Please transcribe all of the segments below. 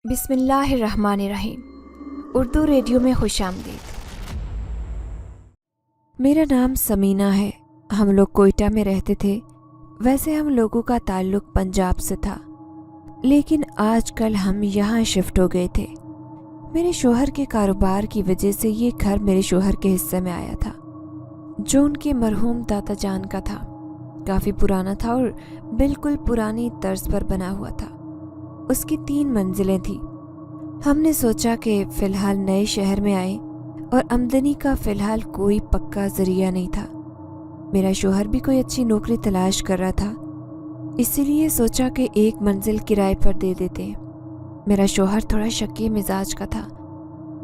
بسم اللہ الرحمن الرحیم۔ اردو ریڈیو میں خوش آمدید۔ میرا نام سمینہ ہے۔ ہم لوگ کوئٹہ میں رہتے تھے۔ ویسے ہم لوگوں کا تعلق پنجاب سے تھا، لیکن آج کل ہم یہاں شفٹ ہو گئے تھے۔ میرے شوہر کے کاروبار کی وجہ سے یہ گھر میرے شوہر کے حصے میں آیا تھا، جو ان کے مرحوم دادا جان کا تھا۔ کافی پرانا تھا اور بالکل پرانی طرز پر بنا ہوا تھا۔ اس کی 3 منزلیں تھیں۔ ہم نے سوچا کہ فی الحال نئے شہر میں آئے اور آمدنی کا فی الحال کوئی پکا ذریعہ نہیں تھا۔ میرا شوہر بھی کوئی اچھی نوکری تلاش کر رہا تھا، اسی لیے سوچا کہ 1 منزل کرائے پر دے دیتے ہیں۔ میرا شوہر تھوڑا شکی مزاج کا تھا،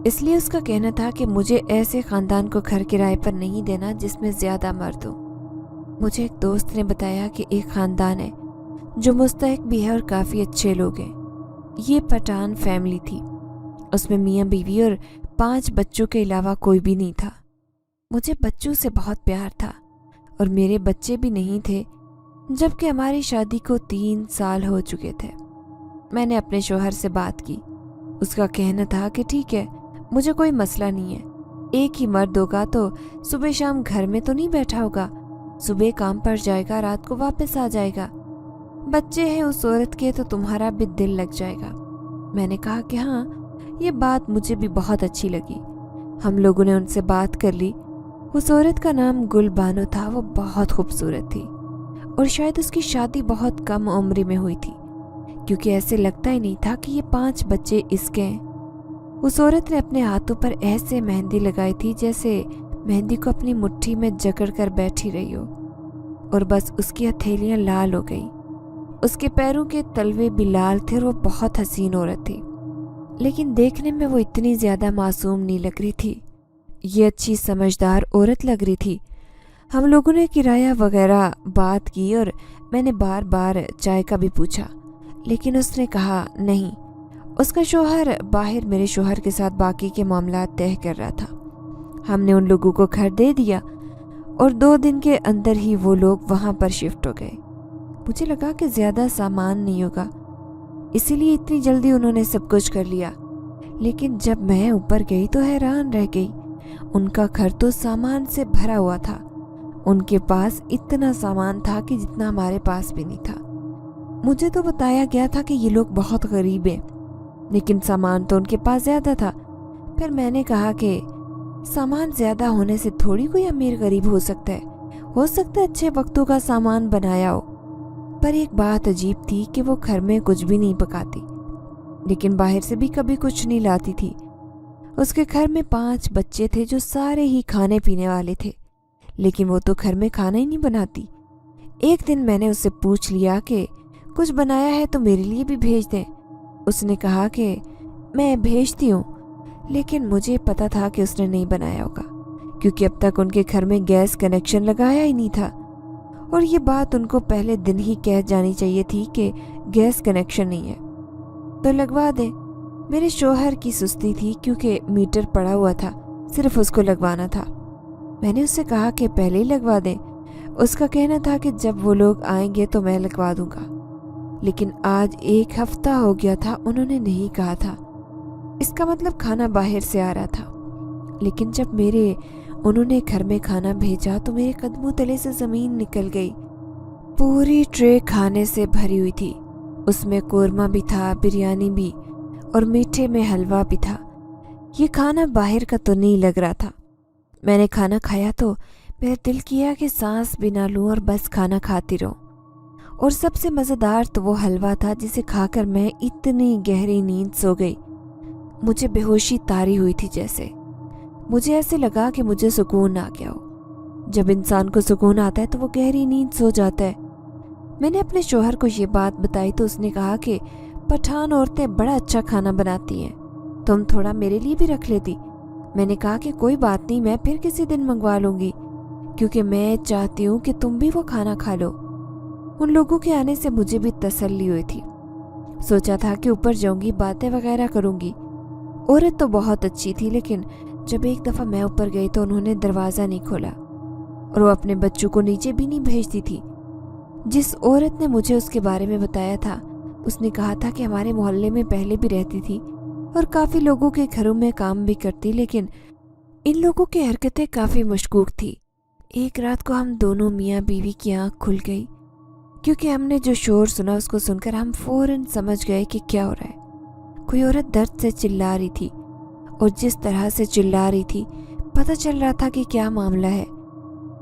اس لیے اس کا کہنا تھا کہ مجھے ایسے خاندان کو گھر کرائے پر نہیں دینا جس میں زیادہ مرد ہوں۔ مجھے ایک دوست نے بتایا کہ ایک خاندان ہے جو مستحق بھی ہے اور کافی اچھے لوگ ہیں۔ یہ پٹھان فیملی تھی، اس میں میاں بیوی اور 5 بچوں کے علاوہ کوئی بھی نہیں تھا۔ مجھے بچوں سے بہت پیار تھا اور میرے بچے بھی نہیں تھے جبکہ ہماری شادی کو 3 سال ہو چکے تھے۔ میں نے اپنے شوہر سے بات کی۔ اس کا کہنا تھا کہ ٹھیک ہے، مجھے کوئی مسئلہ نہیں ہے، ایک ہی مرد ہوگا تو صبح شام گھر میں تو نہیں بیٹھا ہوگا، صبح کام پر جائے گا، رات کو واپس آ جائے گا، بچے ہیں اس عورت کے تو تمہارا بھی دل لگ جائے گا۔ میں نے کہا کہ ہاں، یہ بات مجھے بھی بہت اچھی لگی۔ ہم لوگوں نے ان سے بات کر لی۔ اس عورت کا نام گل بانو تھا۔ وہ بہت خوبصورت تھی اور شاید اس کی شادی بہت کم عمری میں ہوئی تھی، کیونکہ ایسے لگتا ہی نہیں تھا کہ یہ 5 بچے اس کے ہیں۔ اس عورت نے اپنے ہاتھوں پر ایسے مہندی لگائی تھی جیسے مہندی کو اپنی مٹھی میں جکڑ کر بیٹھی رہی ہو، اور بس اس کی ہتھیلیاں لال ہو گئی۔ اس کے پیروں کے تلوے بھی لال تھے اور وہ بہت حسین عورت تھی، لیکن دیکھنے میں وہ اتنی زیادہ معصوم نہیں لگ رہی تھی۔ یہ اچھی سمجھدار عورت لگ رہی تھی۔ ہم لوگوں نے کرایہ وغیرہ بات کی اور میں نے بار بار چائے کا بھی پوچھا، لیکن اس نے کہا نہیں۔ اس کا شوہر باہر میرے شوہر کے ساتھ باقی کے معاملات طے کر رہا تھا۔ ہم نے ان لوگوں کو گھر دے دیا اور 2 دن کے اندر ہی وہ لوگ وہاں پر شفٹ ہو گئے۔ مجھے لگا کہ زیادہ سامان نہیں ہوگا، اسی لیے اتنی جلدی انہوں نے سب کچھ کر لیا، لیکن جب میں اوپر گئی تو حیران رہ گئی۔ ان کا گھر تو سامان سے بھرا ہوا تھا۔ ان کے پاس اتنا سامان تھا کہ جتنا ہمارے پاس بھی نہیں تھا۔ مجھے تو بتایا گیا تھا کہ یہ لوگ بہت غریب ہیں، لیکن سامان تو ان کے پاس زیادہ تھا۔ پھر میں نے کہا کہ سامان زیادہ ہونے سے تھوڑی کوئی امیر غریب ہو سکتا ہے اچھے وقتوں کا سامان بنایا ہو۔ پر ایک بات عجیب تھی کہ وہ گھر میں کچھ بھی نہیں پکاتی، لیکن باہر سے بھی کبھی کچھ نہیں لاتی تھی۔ اس کے گھر میں 5 بچے تھے جو سارے ہی کھانے پینے والے تھے، لیکن وہ تو گھر میں کھانا ہی نہیں بناتی۔ ایک دن میں نے اس سے پوچھ لیا کہ کچھ بنایا ہے تو میرے لیے بھی بھیج دیں۔ اس نے کہا کہ میں بھیجتی ہوں، لیکن مجھے پتا تھا کہ اس نے نہیں بنایا ہوگا، کیونکہ اب تک ان کے گھر میں گیس کنیکشن لگایا ہی نہیں تھا، اور یہ بات ان کو پہلے دن ہی کہہ جانی چاہیے تھی کہ گیس کنیکشن نہیں ہے تو لگوا دیں۔ میرے شوہر کی سستی تھی کیونکہ میٹر پڑا ہوا تھا، صرف اس کو لگوانا تھا۔ میں نے اس سے کہا کہ پہلے ہی لگوا دیں۔ اس کا کہنا تھا کہ جب وہ لوگ آئیں گے تو میں لگوا دوں گا، لیکن آج 1 ہفتہ ہو گیا تھا انہوں نے نہیں کہا تھا۔ اس کا مطلب کھانا باہر سے آ رہا تھا، لیکن جب انہوں نے گھر میں کھانا بھیجا تو میرے قدموں تلے سے زمین نکل گئی۔ پوری ٹرے کھانے سے بھری ہوئی تھی، اس میں قورمہ بھی تھا، بریانی بھی، اور میٹھے میں حلوہ بھی تھا۔ یہ کھانا باہر کا تو نہیں لگ رہا تھا۔ میں نے کھانا کھایا تو میرا دل کیا کہ سانس بھی نہ لوں اور بس کھانا کھاتی رہوں، اور سب سے مزیدار تو وہ حلوہ تھا جسے کھا کر میں اتنی گہری نیند سو گئی۔ مجھے بے ہوشی طاری ہوئی تھی، جیسے مجھے ایسے لگا کہ مجھے سکون آ گیا ہو۔ جب انسان کو سکون آتا ہے تو وہ گہری نیند سو جاتا ہے۔ میں نے اپنے شوہر کو یہ بات بتائی تو اس نے کہا کہ پٹھان عورتیں بڑا اچھا کھانا بناتی ہیں، تم تھوڑا میرے لیے بھی رکھ لیتی۔ میں نے کہا کہ کوئی بات نہیں، میں پھر کسی دن منگوا لوں گی، کیونکہ میں چاہتی ہوں کہ تم بھی وہ کھانا کھا لو۔ ان لوگوں کے آنے سے مجھے بھی تسلی ہوئی تھی۔ سوچا تھا کہ اوپر جاؤں گی، باتیں وغیرہ کروں گی۔ عورت تو بہت اچھی تھی، لیکن جب ایک دفعہ میں اوپر گئی تو انہوں نے دروازہ نہیں کھولا، اور وہ اپنے بچوں کو نیچے بھی نہیں بھیجتی تھی۔ جس عورت نے مجھے اس کے بارے میں بتایا تھا اس نے کہا تھا کہ ہمارے محلے میں پہلے بھی رہتی تھی اور کافی لوگوں کے گھروں میں کام بھی کرتی، لیکن ان لوگوں کی حرکتیں کافی مشکوک تھی۔ ایک رات کو ہم دونوں میاں بیوی کی آنکھ کھل گئی کیونکہ ہم نے جو شور سنا اس کو سن کر ہم فوراً سمجھ گئے کہ کیا ہو رہا ہے۔ کوئی عورت درد سے چلا رہی تھی اور جس طرح سے چلا رہی تھی پتہ چل رہا تھا کہ کیا معاملہ ہے۔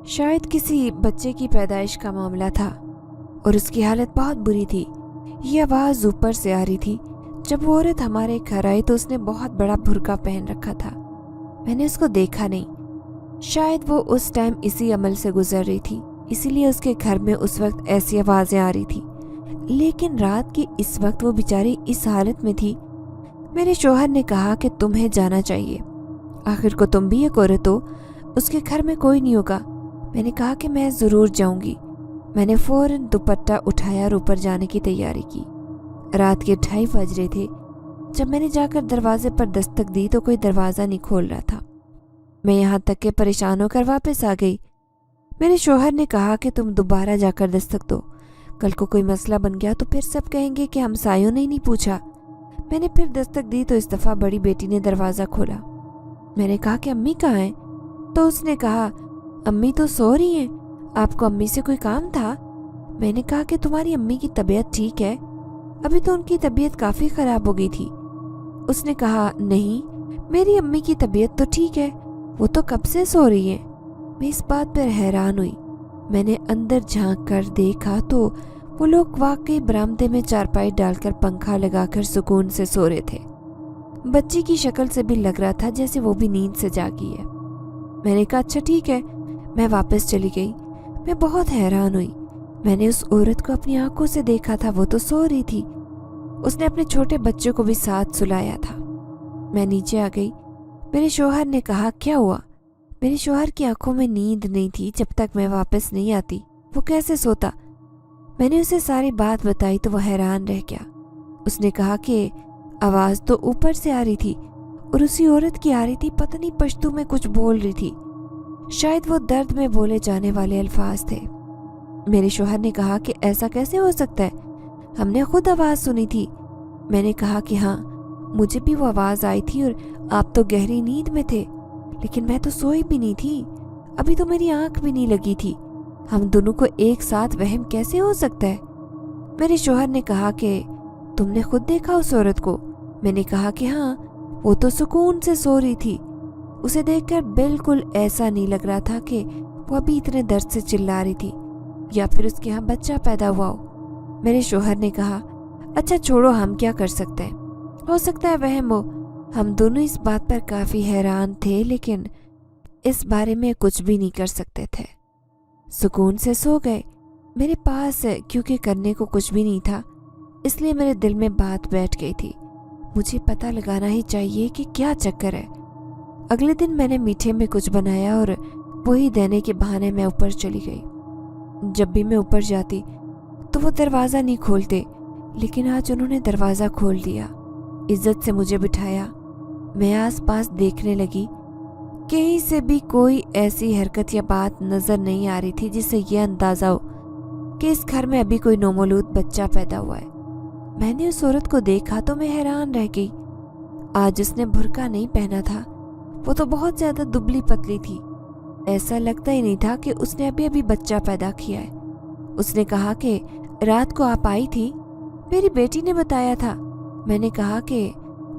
شاید کسی بچے کی پیدائش کا معاملہ تھا اور اس کی حالت بہت بری تھی۔ یہ آواز اوپر سے آ رہی تھی۔ جب وہ عورت ہمارے گھر آئی تو اس نے بہت بڑا برقع پہن رکھا تھا۔ میں نے اس کو دیکھا نہیں، شاید وہ اس ٹائم اسی عمل سے گزر رہی تھی، اسی لیے اس کے گھر میں اس وقت ایسی آوازیں آ رہی تھی، لیکن رات کی اس وقت وہ بیچاری اس حالت میں تھی۔ میرے شوہر نے کہا کہ تمہیں جانا چاہیے، آخر کو تم بھی ایک عورت ہو، اس کے گھر میں کوئی نہیں ہوگا۔ میں نے کہا کہ میں ضرور جاؤں گی۔ میں نے فوراً دوپٹہ اٹھایا اور اوپر جانے کی تیاری کی۔ رات کے 2:30 بج رہے تھے۔ جب میں نے جا کر دروازے پر دستک دی تو کوئی دروازہ نہیں کھول رہا تھا۔ میں یہاں تک کہ پریشان ہو کر واپس آ گئی۔ میرے شوہر نے کہا کہ تم دوبارہ جا کر دستک دو، کل کو کوئی مسئلہ بن گیا تو پھر سب کہیں گے کہ ہمسایوں نے نہیں پوچھا۔ میں نے پھر دستک دی تو اس دفعہ بڑی بیٹی نے دروازہ کھولا۔ میں نے کہا کہ امی کہاں ہیں؟ تو اس نے کہا امی تو سو رہی ہیں، آپ کو امی سے کوئی کام تھا؟ میں نے کہا کہ تمہاری امی کی طبیعت ٹھیک ہے؟ ابھی تو ان کی طبیعت کافی خراب ہو گئی تھی۔ اس نے کہا نہیں، میری امی کی طبیعت تو ٹھیک ہے، وہ تو کب سے سو رہی ہیں۔ میں اس بات پر حیران ہوئی۔ میں نے اندر جھانک کر دیکھا تو وہ لوگ واقعی برآمدے میں چارپائی ڈال کر پنکھا لگا کر سکون سے سو رہے تھے۔ بچی کی شکل سے بھی لگ رہا تھا جیسے وہ بھی نیند سے جاگی ہے۔ میں نے کہا اچھا ٹھیک ہے، میں واپس چلی گئی۔ میں بہت حیران ہوئی۔ میں نے اس عورت کو اپنی آنکھوں سے دیکھا تھا، وہ تو سو رہی تھی۔ اس نے اپنے چھوٹے بچوں کو بھی ساتھ سلایا تھا۔ میں نیچے آ گئی۔ میرے شوہر نے کہا کیا ہوا؟ میرے شوہر کی آنکھوں میں نیند نہیں تھی جب تک میں واپس نہیں آتی، وہ کیسے سوتا؟ میں نے اسے ساری بات بتائی تو وہ حیران رہ گیا۔ اس نے کہا کہ آواز تو اوپر سے آ رہی تھی اور اسی عورت کی آ رہی تھی، پتہ نہیں پشتو میں کچھ بول رہی تھی، شاید وہ درد میں بولے جانے والے الفاظ تھے۔ میرے شوہر نے کہا کہ ایسا کیسے ہو سکتا ہے، ہم نے خود آواز سنی تھی۔ میں نے کہا کہ ہاں، مجھے بھی وہ آواز آئی تھی اور آپ تو گہری نیند میں تھے، لیکن میں تو سوئی بھی نہیں تھی، ابھی تو میری آنکھ بھی نہیں لگی تھی، ہم دونوں کو ایک ساتھ وہم کیسے ہو سکتا ہے؟ میرے شوہر نے کہا کہ تم نے خود دیکھا اس عورت کو؟ میں نے کہا کہ ہاں، وہ تو سکون سے سو رہی تھی، اسے دیکھ کر بالکل ایسا نہیں لگ رہا تھا کہ وہ ابھی اتنے درد سے چلا رہی تھی یا پھر اس کے ہاں بچہ پیدا ہوا ہو۔ میرے شوہر نے کہا اچھا چھوڑو، ہم کیا کر سکتے ہیں، ہو سکتا ہے وہم ہو۔ ہم دونوں اس بات پر کافی حیران تھے لیکن اس بارے میں کچھ بھی نہیں کر سکتے تھے۔ سکون سے سو گئے۔ میرے پاس کیونکہ کرنے کو کچھ بھی نہیں تھا، اس لیے میرے دل میں بات بیٹھ گئی تھی، مجھے پتہ لگانا ہی چاہیے کہ کیا چکر ہے۔ اگلے دن میں نے میٹھے میں کچھ بنایا اور وہی دینے کے بہانے میں اوپر چلی گئی۔ جب بھی میں اوپر جاتی تو وہ دروازہ نہیں کھولتے، لیکن آج انہوں نے دروازہ کھول دیا، عزت سے مجھے بٹھایا۔ میں آس پاس دیکھنے لگی، کہیں سے بھی کوئی ایسی حرکت یا بات نظر نہیں آ رہی تھی جس سے یہ اندازہ ہو کہ اس گھر میں ابھی کوئی نومولود بچہ پیدا ہوا ہے۔ میں نے اس عورت کو دیکھا تو میں حیران رہ گئی۔ آج اس نے برقع نہیں پہنا تھا، وہ تو بہت زیادہ دبلی پتلی تھی، ایسا لگتا ہی نہیں تھا کہ اس نے ابھی ابھی بچہ پیدا کیا ہے۔ اس نے کہا کہ رات کو آپ آئی تھی، میری بیٹی نے بتایا تھا۔ میں نے کہا کہ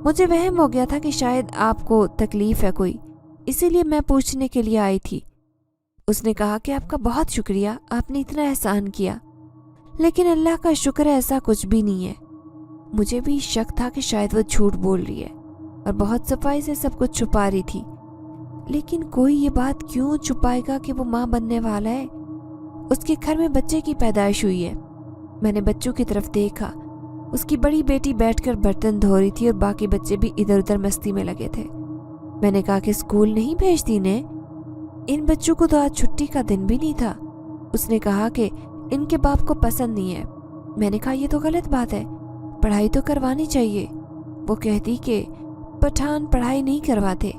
مجھے وہم ہو گیا تھا کہ شاید آپ کو تکلیف ہے کوئی، اسی لیے میں پوچھنے کے لیے آئی تھی۔ اس نے کہا کہ آپ کا بہت شکریہ، آپ نے اتنا احسان کیا، لیکن اللہ کا شکر ہے ایسا کچھ بھی نہیں ہے۔ مجھے بھی شک تھا کہ شاید وہ جھوٹ بول رہی ہے اور بہت صفائی سے سب کچھ چھپا رہی تھی، لیکن کوئی یہ بات کیوں چھپائے گا کہ وہ ماں بننے والا ہے، اس کے گھر میں بچے کی پیدائش ہوئی ہے۔ میں نے بچوں کی طرف دیکھا، اس کی بڑی بیٹی بیٹھ کر برتن دھو رہی تھی اور باقی بچے بھی ادھر ادھر مستی میں لگے تھے۔ میں نے کہا کہ اسکول نہیں بھیجتی انہیں؟ ان بچوں کو تو آج چھٹی کا دن بھی نہیں تھا۔ اس نے کہا کہ ان کے باپ کو پسند نہیں ہے۔ میں نے کہا یہ تو غلط بات ہے، پڑھائی تو کروانی چاہیے۔ وہ کہتی کہ پٹھان پڑھائی نہیں کرواتے،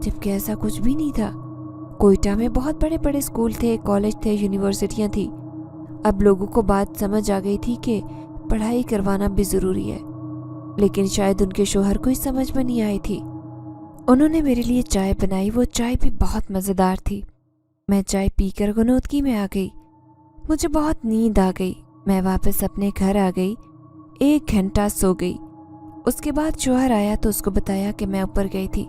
جبکہ ایسا کچھ بھی نہیں تھا۔ کوئٹہ میں بہت بڑے بڑے اسکول تھے، کالج تھے، یونیورسٹیاں تھیں۔ اب لوگوں کو بات سمجھ آ گئی تھی کہ पढ़ाई करवाना भी ज़रूरी है। लेकिन शायद उनके शौहर को ही समझ में नहीं आई थी। उन्होंने मेरे लिए चाय बनाई। वो चाय भी बहुत मज़ेदार थी। मैं चाय पीकर गुनोदगी में आ गई। मुझे बहुत नींद आ गई। मैं वापस अपने घर आ गई। 1 घंटा सो गई। उसके बाद शौहर आया तो उसको बताया कि मैं ऊपर गई थी।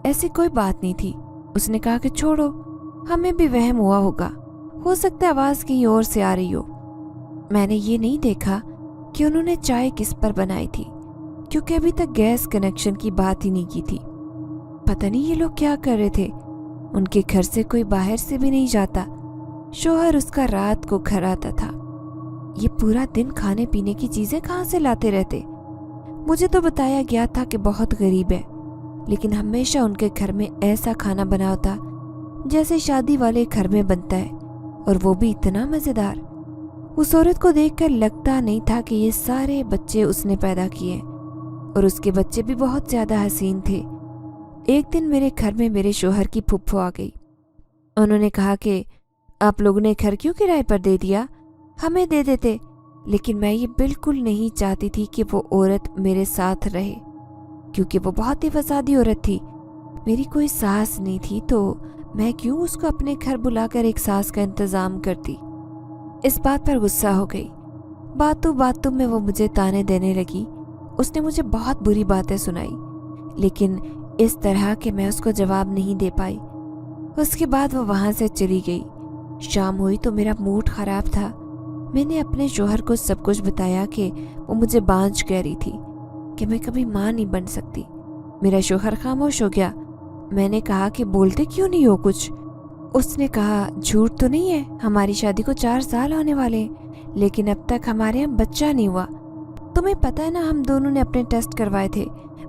ऐसी कोई बात नहीं थी। उसने कहा कि छोड़ो, हमें भी वहम हुआ होगा, हो सकता है आवाज़ कहीं और से आ रही हो। मैंने ये नहीं देखा कि उन्होंने चाय किस पर बनाई थी, क्योंकि अभी तक गैस कनेक्शन की बात ही नहीं की थी। पता नहीं ये लोग क्या कर रहे थे। उनके घर से कोई बाहर से भी नहीं जाता। शौहर उसका रात को घर आता था। ये पूरा दिन खाने पीने की चीज़ें कहाँ से लाते रहते। मुझे तो बताया गया था कि बहुत गरीब है, लेकिन हमेशा उनके घर में ऐसा खाना बना होता जैसे शादी वाले घर में बनता है, और वो भी इतना मज़ेदार। उस औरत को देखकर लगता नहीं था कि ये सारे बच्चे उसने पैदा किए, और उसके बच्चे भी बहुत ज़्यादा हसीन थे। एक दिन मेरे घर में मेरे शौहर की फुफ्फो आ गई। उन्होंने कहा कि आप लोगों ने घर क्यों किराए पर दे दिया, हमें दे देते। लेकिन मैं ये बिल्कुल नहीं चाहती थी कि वो औरत मेरे साथ रहे, क्योंकि वो बहुत ही फसादी औरत थी। मेरी कोई सास नहीं थी, तो मैं क्यों उसको अपने घर बुलाकर एक सास का इंतज़ाम करती। इस बात पर गुस्सा हो गई। बातों बातों में वो मुझे ताने देने लगी। उसने मुझे बहुत बुरी बातें सुनाई, लेकिन इस तरह कि मैं उसको जवाब नहीं दे पाई। उसके बाद वो वहाँ से चली गई। शाम हुई तो मेरा मूड ख़राब था। मैंने अपने शौहर को सब कुछ बताया कि वो मुझे बांझ कह रही थी, कि मैं कभी माँ नहीं बन सकती। मेरा शौहर खामोश हो गया। मैंने कहा कि बोलते क्यों नहीं हो कुछ। उसने कहा झूठ तो नहीं है, हमारी शादी को 4 साल होने वाले हैं, लेकिन अब तक हमारे यहाँ बच्चा नहीं हुआ। तुम्हें पता है ना, हम दोनों ने अपने टेस्ट करवाए थे।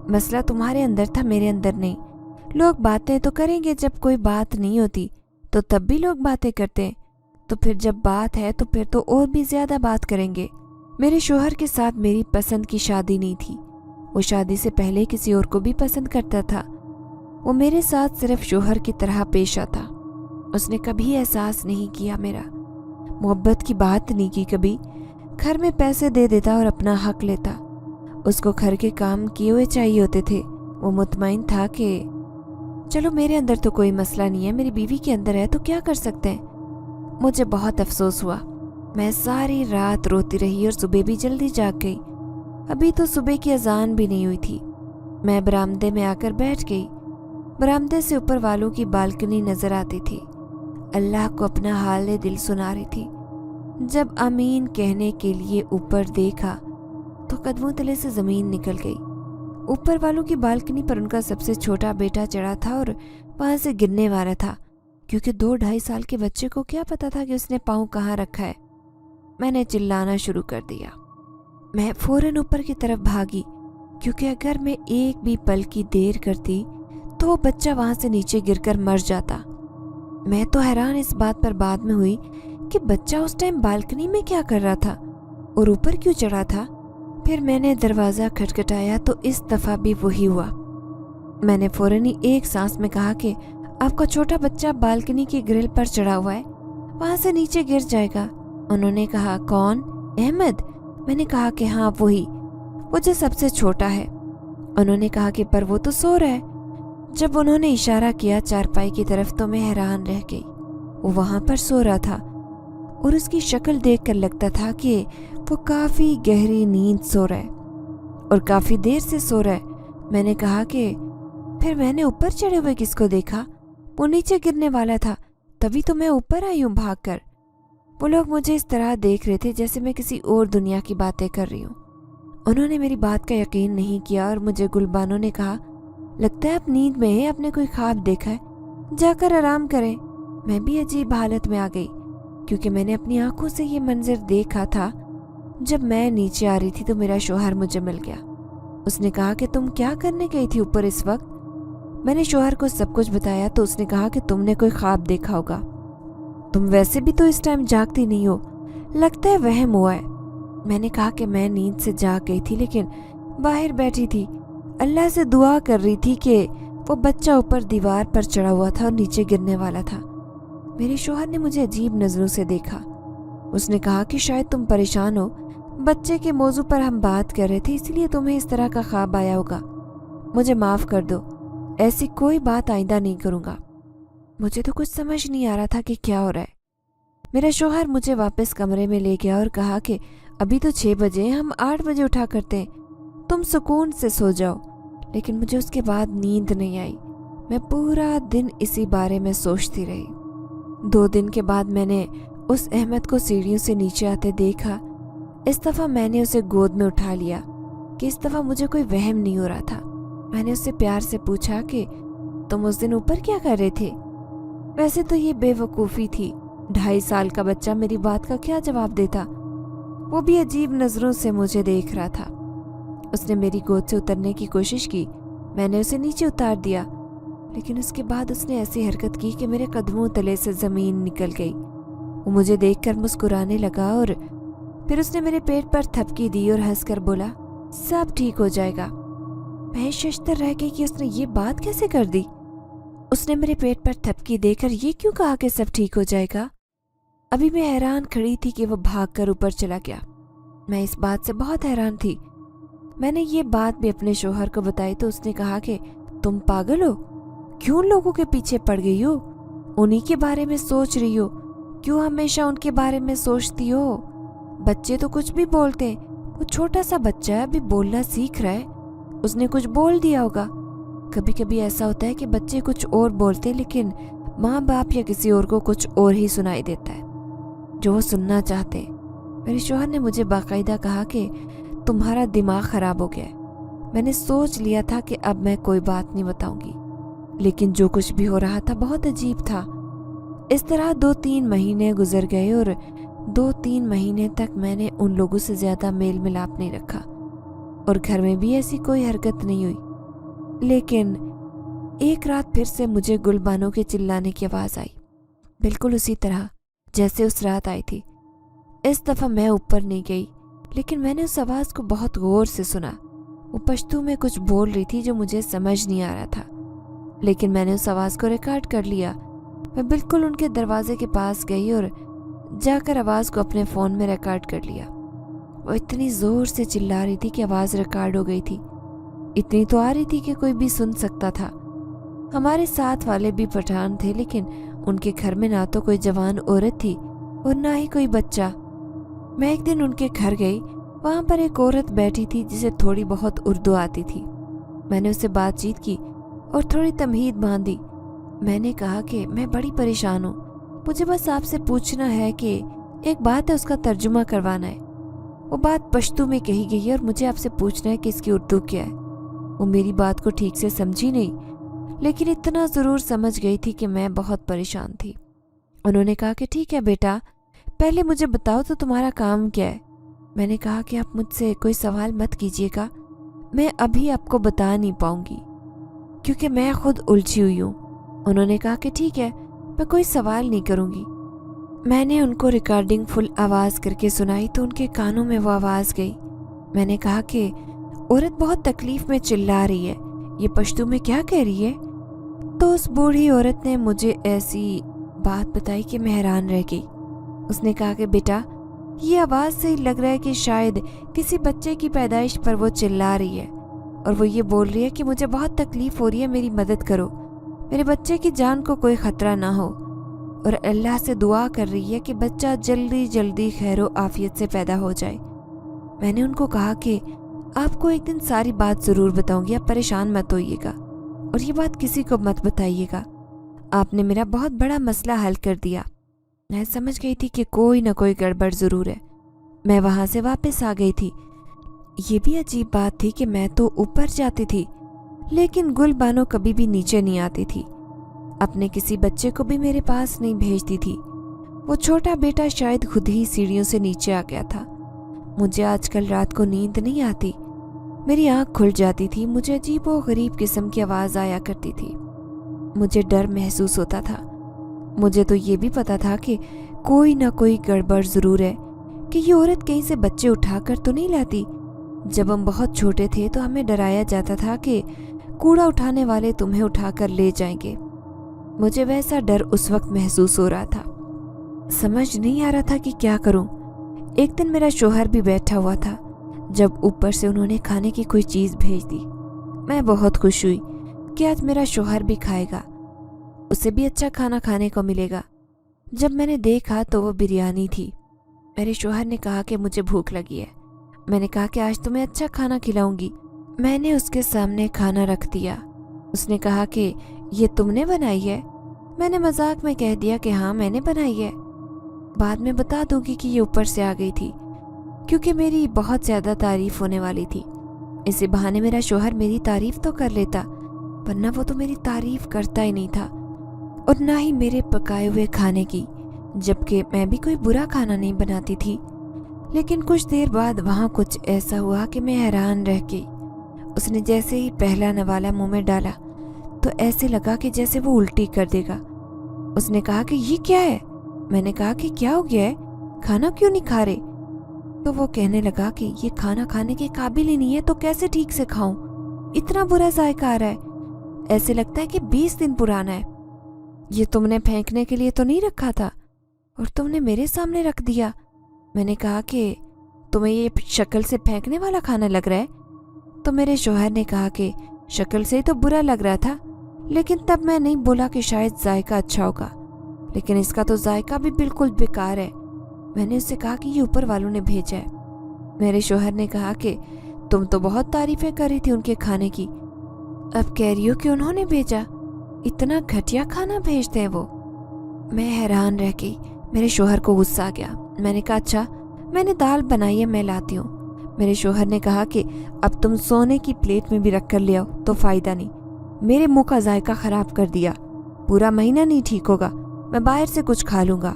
मसला तुम्हारे अंदर था, मेरे अंदर नहीं। लोग बातें तो करेंगे, जब कोई बात नहीं होती तो तब भी लोग बातें करते हैं, तो फिर जब बात है तो फिर तो और भी ज़्यादा बात करेंगे। मेरे शौहर के साथ मेरी पसंद की शादी नहीं थी। वो शादी से पहले किसी और को भी पसंद करता था। वो मेरे साथ सिर्फ शौहर की तरह पेश आता। उसने कभी एहसास नहीं किया मेरा, मोहब्बत की बात नहीं की कभी। घर में पैसे दे देता और अपना हक लेता। उसको घर के काम किए हुए चाहिए होते थे। वो मुतमईन था कि चलो मेरे अंदर तो कोई मसला नहीं है, मेरी बीवी के अंदर है तो क्या कर सकते हैं। मुझे बहुत अफसोस हुआ। मैं सारी रात रोती रही और सुबह भी जल्दी जाग गई। अभी तो सुबह की अजान भी नहीं हुई थी। मैं बरामदे में आकर बैठ गई। बरामदे से ऊपर वालों की बालकनी नजर आती थी। अल्लाह को अपना हाल दिल सुना रही थी। जब आमीन कहने के लिए ऊपर देखा तो कदमों तले से ज़मीन निकल गई। ऊपर वालों की बालकनी पर उनका सबसे छोटा बेटा चढ़ा था और वहाँ से गिरने वाला था, क्योंकि 2-2.5 साल के बच्चे को क्या पता था कि उसने पाँव कहाँ रखा है। मैंने चिल्लाना शुरू कर दिया। मैं फौरन ऊपर की तरफ भागी, क्योंकि अगर मैं एक भी पल की देर करती तो वो बच्चा वहाँ से नीचे गिरकर मर जाता। मैं तो हैरान इस बात पर बाद में हुई कि बच्चा उस टाइम बालकनी में क्या कर रहा था और ऊपर क्यों चढ़ा था। फिर मैंने दरवाज़ा खटखटाया तो इस दफ़ा भी वही हुआ। मैंने फौरन ही एक सांस में कहा कि आपका छोटा बच्चा बालकनी की ग्रिल पर चढ़ा हुआ है, वहाँ से नीचे गिर जाएगा। उन्होंने कहा कौन, अहमद? मैंने कहा कि हाँ वही, वो जो सबसे छोटा है। उन्होंने कहा कि पर वो तो सो रहा है। जब उन्होंने इशारा किया चारपाई की तरफ तो मैं हैरान रह गई। वो वहाँ पर सो रहा था और उसकी शक्ल देखकर लगता था कि वो काफ़ी गहरी नींद सो रहा है और काफ़ी देर से सो रहा है। मैंने कहा कि फिर मैंने ऊपर चढ़े हुए किसको देखा, वो नीचे गिरने वाला था, तभी तो मैं ऊपर आई हूँ भागकर। वो लोग मुझे इस तरह देख रहे थे जैसे मैं किसी और दुनिया की बातें कर रही हूँ। उन्होंने मेरी बात का यकीन नहीं किया और मुझे गुलबानो ने कहा लगता है आप नींद में है, आपने कोई ख्वाब देखा है, जाकर आराम करें। मैं भी अजीब हालत में आ गई, क्योंकि मैंने अपनी आंखों से ये मंजर देखा था। जब मैं नीचे आ रही थी तो मेरा शौहर मुझे मिल गया। उसने कहा कि तुम क्या करने गई थी ऊपर इस वक्त। मैंने शौहर को सब कुछ बताया तो उसने कहा कि तुमने कोई ख्वाब देखा होगा, तुम वैसे भी तो इस टाइम जागती नहीं हो, लगता है वहम हुआ है। मैंने कहा कि मैं नींद से जाग गई थी, लेकिन बाहर बैठी थी, अल्लाह से दुआ कर रही थी कि वो बच्चा ऊपर दीवार पर चढ़ा हुआ था और नीचे गिरने वाला था। मेरे शौहर ने मुझे अजीब नज़रों से देखा। उसने कहा कि शायद तुम परेशान हो, बच्चे के मौजू पर हम बात कर रहे थे, इसलिए तुम्हें इस तरह का ख्वाब आया होगा। मुझे माफ़ कर दो, ऐसी कोई बात आइंदा नहीं करूँगा। मुझे तो कुछ समझ नहीं आ रहा था कि क्या हो रहा है। मेरा शौहर मुझे वापस कमरे में ले गया और कहा कि अभी तो 6 बजे हैं, हम 8 बजे उठा करते हैं, तुम सुकून से सो जाओ। लेकिन मुझे उसके बाद नींद नहीं आई। मैं पूरा दिन इसी बारे में सोचती रही। 2 दिन के बाद मैंने उस अहमद को सीढ़ियों से नीचे आते देखा। इस दफ़ा मैंने उसे गोद में उठा लिया कि इस दफ़ा मुझे कोई वहम नहीं हो रहा था। मैंने उससे प्यार से पूछा कि तुम उस दिन ऊपर क्या कर रहे थे? वैसे तो ये बेवकूफ़ी थी, 2.5 साल का बच्चा मेरी बात का क्या जवाब देता। वो भी अजीब नज़रों से मुझे देख रहा था। उसने मेरी गोद से उतरने की कोशिश की। मैंने उसे नीचे उतार दिया, लेकिन उसके बाद उसने ऐसी हरकत की कि मेरे कदमों तले से ज़मीन निकल गई। वो मुझे देखकर मुस्कुराने लगा और फिर उसने मेरे पेट पर थपकी दी और हंसकर बोला, सब ठीक हो जाएगा। मैं शशतर रह गई कि उसने ये बात कैसे कर दी। उसने मेरे पेट पर थपकी देकर ये क्यों कहा कि सब ठीक हो जाएगा। अभी मैं हैरान खड़ी थी कि वो भागकर ऊपर चला गया। मैं इस बात से बहुत हैरान थी। मैंने ये बात भी अपने शौहर को बताई तो उसने कहा कि तुम पागल हो, क्यों लोगों के पीछे पड़ गई हो, उन्हीं के बारे में सोच रही हो, क्यों हमेशा उनके बारे में सोचती हो। बच्चे तो कुछ भी बोलते हैं, वो छोटा सा बच्चा है, अभी बोलना सीख रहा है, उसने कुछ बोल दिया होगा। कभी कभी ऐसा होता है कि बच्चे कुछ और बोलते हैं लेकिन माँ बाप या किसी और को कुछ और ही सुनाई देता है जो वो सुनना चाहते हैं। मेरे शौहर ने मुझे बाकायदा कहा कि तुम्हारा दिमाग खराब हो गया है। मैंने सोच लिया था कि अब मैं कोई बात नहीं बताऊंगी, लेकिन जो कुछ भी हो रहा था बहुत अजीब था। इस तरह 2-3 महीने गुजर गए और 2-3 महीने तक मैंने उन लोगों से ज़्यादा मेल मिलाप नहीं रखा और घर में भी ऐसी कोई हरकत नहीं हुई। लेकिन एक रात फिर से मुझे गुलबानों के चिल्लाने की आवाज़ आई, बिल्कुल उसी तरह जैसे उस रात आई थी। इस दफ़ा मैं ऊपर नहीं गई, लेकिन मैंने उस आवाज़ को बहुत गौर से सुना। वो पश्तो में कुछ बोल रही थी जो मुझे समझ नहीं आ रहा था, लेकिन मैंने उस आवाज़ को रिकॉर्ड कर लिया। मैं बिल्कुल उनके दरवाजे के पास गई और जाकर आवाज़ को अपने फ़ोन में रिकॉर्ड कर लिया। वो इतनी ज़ोर से चिल्ला रही थी कि आवाज़ रिकॉर्ड हो गई थी। इतनी तो आ रही थी कि कोई भी सुन सकता था। हमारे साथ वाले भी पठान थे, लेकिन उनके घर में ना तो कोई जवान औरत थी और ना ही कोई बच्चा। मैं एक दिन उनके घर गई, वहाँ पर एक औरत बैठी थी जिसे थोड़ी बहुत उर्दू आती थी। मैंने उससे बातचीत की और थोड़ी तमहीद बांधी। मैंने कहा कि मैं बड़ी परेशान हूँ, मुझे बस आपसे पूछना है कि एक बात है, उसका तर्जुमा करवाना है। वो बात पश्तो में कही गई है और मुझे आपसे पूछना है कि इसकी उर्दू क्या है। वो मेरी बात को ठीक से समझी नहीं, लेकिन इतना ज़रूर समझ गई थी कि मैं बहुत परेशान थी। उन्होंने कहा कि ठीक है बेटा, पहले मुझे बताओ तो तुम्हारा काम क्या है। मैंने कहा कि आप मुझसे कोई सवाल मत कीजिएगा, मैं अभी आपको बता नहीं पाऊंगी क्योंकि मैं खुद उलझी हुई हूँ। उन्होंने कहा कि ठीक है, मैं कोई सवाल नहीं करूँगी। मैंने उनको रिकॉर्डिंग फुल आवाज़ करके सुनाई तो उनके कानों में वो आवाज़ गई। मैंने कहा कि औरत बहुत तकलीफ़ में चिल्ला रही है, ये पश्तो में क्या कह रही है। तो उस बूढ़ी औरत ने मुझे ऐसी बात बताई कि मैं हैरान रह गई। उसने कहा कि बेटा, ये आवाज़ से ही लग रहा है कि शायद किसी बच्चे की पैदाइश पर वो चिल्ला रही है और वो ये बोल रही है कि मुझे बहुत तकलीफ़ हो रही है, मेरी मदद करो, मेरे बच्चे की जान को कोई ख़तरा ना हो, और अल्लाह से दुआ कर रही है कि बच्चा जल्दी जल्दी खैरो आफियत से पैदा हो जाए। मैंने उनको कहा कि आपको एक दिन सारी बात ज़रूर बताऊंगी, आप परेशान मत होइएगा और ये बात किसी को मत बताइएगा। आपने मेरा बहुत बड़ा मसला हल कर दिया। मैं समझ गई थी कि कोई ना कोई गड़बड़ ज़रूर है। मैं वहाँ से वापस आ गई थी। ये भी अजीब बात थी कि मैं तो ऊपर जाती थी, लेकिन गुलबानो कभी भी नीचे नहीं आती थी। अपने किसी बच्चे को भी मेरे पास नहीं भेजती थी। वो छोटा बेटा शायद खुद ही सीढ़ियों से नीचे आ गया था। मुझे आजकल रात को नींद नहीं आती, मेरी आँख खुल जाती थी, मुझे अजीब व गरीब किस्म की आवाज़ आया करती थी। मुझे डर महसूस होता था। मुझे तो ये भी पता था कि कोई ना कोई गड़बड़ ज़रूर है, कि ये औरत कहीं से बच्चे उठाकर तो नहीं लाती। जब हम बहुत छोटे थे तो हमें डराया जाता था कि कूड़ा उठाने वाले तुम्हें उठाकर ले जाएंगे। मुझे वैसा डर उस वक्त महसूस हो रहा था। समझ नहीं आ रहा था कि क्या करूं। एक दिन मेरा शौहर भी बैठा हुआ था जब ऊपर से उन्होंने खाने की कोई चीज़ भेज दी। मैं बहुत खुश हुई कि आज मेरा शौहर भी खाएगा, उसे भी अच्छा खाना खाने को मिलेगा। जब मैंने देखा तो वो बिरयानी थी। मेरे शौहर ने कहा कि मुझे भूख लगी है। मैंने कहा कि आज तुम्हें अच्छा खाना खिलाऊंगी। मैंने उसके सामने खाना रख दिया। उसने कहा कि ये तुमने बनाई है? मैंने मजाक में कह दिया कि हाँ मैंने बनाई है। बाद में बता दूंगी कि ये ऊपर से आ गई थी, क्योंकि मेरी बहुत ज़्यादा तारीफ होने वाली थी। इसी बहाने मेरा शौहर मेरी तारीफ तो कर लेता, वरना वो तो मेरी तारीफ करता ही नहीं था, और ना ही मेरे पकाए हुए खाने की, जबकि मैं भी कोई बुरा खाना नहीं बनाती थी। लेकिन कुछ देर बाद वहाँ कुछ ऐसा हुआ कि मैं हैरान रह गई। उसने जैसे ही पहला नवाला मुंह में डाला तो ऐसे लगा कि जैसे वो उल्टी कर देगा। उसने कहा कि ये क्या है? मैंने कहा कि क्या हो गया है, खाना क्यों नहीं खा रहे? तो वो कहने लगा कि ये खाना खाने के काबिल ही नहीं है, तो कैसे ठीक से खाऊं? इतना बुरा जायका आ रहा है, ऐसे लगता है कि 20 दिन पुराना है। ये तुमने फेंकने के लिए तो नहीं रखा था, और तुमने मेरे सामने रख दिया। मैंने कहा कि तुम्हें ये शक्ल से फेंकने वाला खाना लग रहा है? तो मेरे शौहर ने कहा कि शक्ल से ही तो बुरा लग रहा था, लेकिन तब मैं नहीं बोला कि शायद जायका अच्छा होगा, लेकिन इसका तो जायका भी बिल्कुल बेकार है। मैंने उससे कहा कि ये ऊपर वालों ने भेजा है। मेरे शौहर ने कहा कि तुम तो बहुत तारीफें कर रही थी उनके खाने की, अब कह रही हो कि उन्होंने भेजा? इतना घटिया खाना भेजते हैं वो। मैं हैरान रह गई। मेरे शौहर को गुस्सा आ गया। मैंने कहा अच्छा, मैंने दाल बनाई है, मैं लाती हूँ। मेरे शौहर ने कहा कि अब तुम सोने की प्लेट में भी रख कर ले आओ तो फ़ायदा नहीं, मेरे मुंह का जायका ख़राब कर दिया, पूरा महीना नहीं ठीक होगा, मैं बाहर से कुछ खा लूँगा।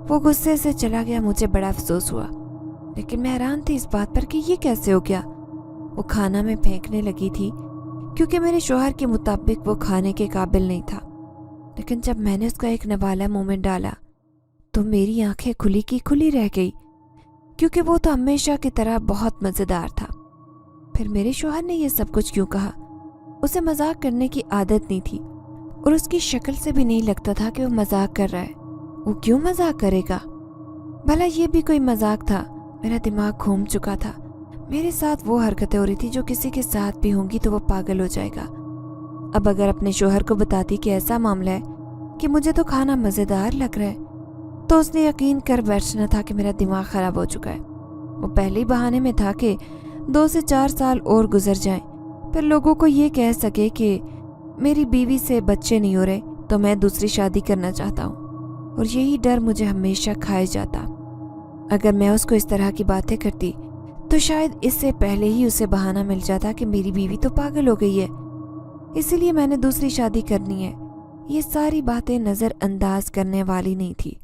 वो गुस्से से चला गया। मुझे बड़ा अफसोस हुआ, लेकिन मैं हैरान थी इस बात पर कि ये कैसे हो गया। वो खाना मैं फेंकने लगी थी क्योंकि मेरे शौहर के मुताबिक वो खाने के काबिल नहीं था। लेकिन जब मैंने उसका एक नवाला मुंह में डाला तो मेरी आंखें खुली की खुली रह गई, क्योंकि वो तो हमेशा की तरह बहुत मज़ेदार था। फिर मेरे शौहर ने ये सब कुछ क्यों कहा? उसे मजाक करने की आदत नहीं थी, और उसकी शक्ल से भी नहीं लगता था कि वो मजाक कर रहा है। वो क्यों मजाक करेगा? भला ये भी कोई मजाक था? मेरा दिमाग घूम चुका था। मेरे साथ वो हरकतें हो रही थी जो किसी के साथ भी होंगी तो वो पागल हो जाएगा। अब अगर अपने शौहर को बताती कि ऐसा मामला है कि मुझे तो खाना मज़ेदार लग रहा है, तो उसने यकीन कर बैठना था कि मेरा दिमाग ख़राब हो चुका है। वो पहले ही बहाने में था कि 2 से 4 साल और गुजर जाएं, फिर लोगों को ये कह सके कि मेरी बीवी से बच्चे नहीं हो रहे तो मैं दूसरी शादी करना चाहता हूँ, और यही डर मुझे हमेशा खाए जाता। अगर मैं उसको इस तरह की बातें करती तो शायद इससे पहले ही उसे बहाना मिल जाता कि मेरी बीवी तो पागल हो गई है, इसीलिए मैंने दूसरी शादी करनी है। ये सारी बातें नज़रअंदाज करने वाली नहीं थी।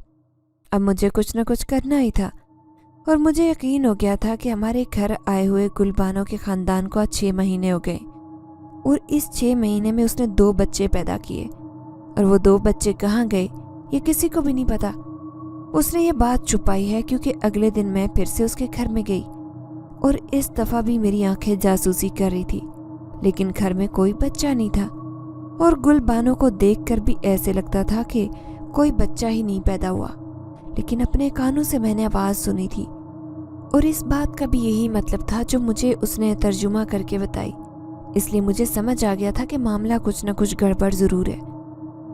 अब मुझे कुछ न कुछ करना ही था, और मुझे यकीन हो गया था कि हमारे घर आए हुए गुलबानो के ख़ानदान को आज 6 महीने हो गए, और इस 6 महीने में उसने 2 बच्चे पैदा किए, और वो 2 बच्चे कहाँ गए ये किसी को भी नहीं पता। उसने ये बात छुपाई है क्योंकि अगले दिन मैं फिर से उसके घर में गई, और इस दफ़ा भी मेरी आंखें जासूसी कर रही थी, लेकिन घर में कोई बच्चा नहीं था, और गुलबानो को देखकर भी ऐसे लगता था कि कोई बच्चा ही नहीं पैदा हुआ। लेकिन अपने कानों से मैंने आवाज़ सुनी थी, और इस बात का भी यही मतलब था जो मुझे उसने तर्जुमा करके बताई। इसलिए मुझे समझ आ गया था कि मामला कुछ न कुछ गड़बड़ ज़रूर है।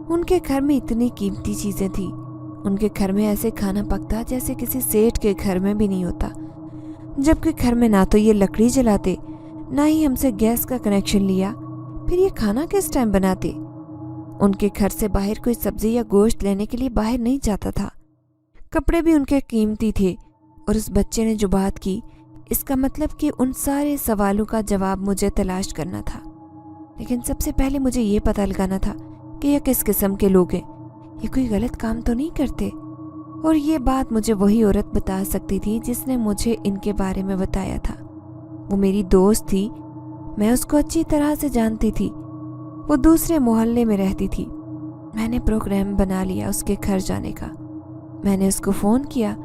उनके घर में इतनी कीमती चीज़ें थी, उनके घर में ऐसे खाना पकता जैसे किसी सेठ के घर में भी नहीं होता, जबकि घर में ना तो ये लकड़ी जलाते, ना ही हमसे गैस का कनेक्शन लिया, फिर ये खाना किस टाइम बनाते। उनके घर से बाहर कोई सब्जी या गोश्त लेने के लिए बाहर नहीं जाता था। कपड़े भी उनके कीमती थे, और उस बच्चे ने जो बात की, इसका मतलब कि उन सारे सवालों का जवाब मुझे तलाश करना था। लेकिन सबसे पहले मुझे ये पता लगाना था कि ये किस किस्म के लोग हैं, ये कोई गलत काम तो नहीं करते। और ये बात मुझे वही औरत बता सकती थी जिसने मुझे इनके बारे में बताया था। वो मेरी दोस्त थी, मैं उसको अच्छी तरह से जानती थी। वो दूसरे मोहल्ले में रहती थी। मैंने प्रोग्राम बना लिया उसके घर जाने का। मैंने उसको फ़ोन किया।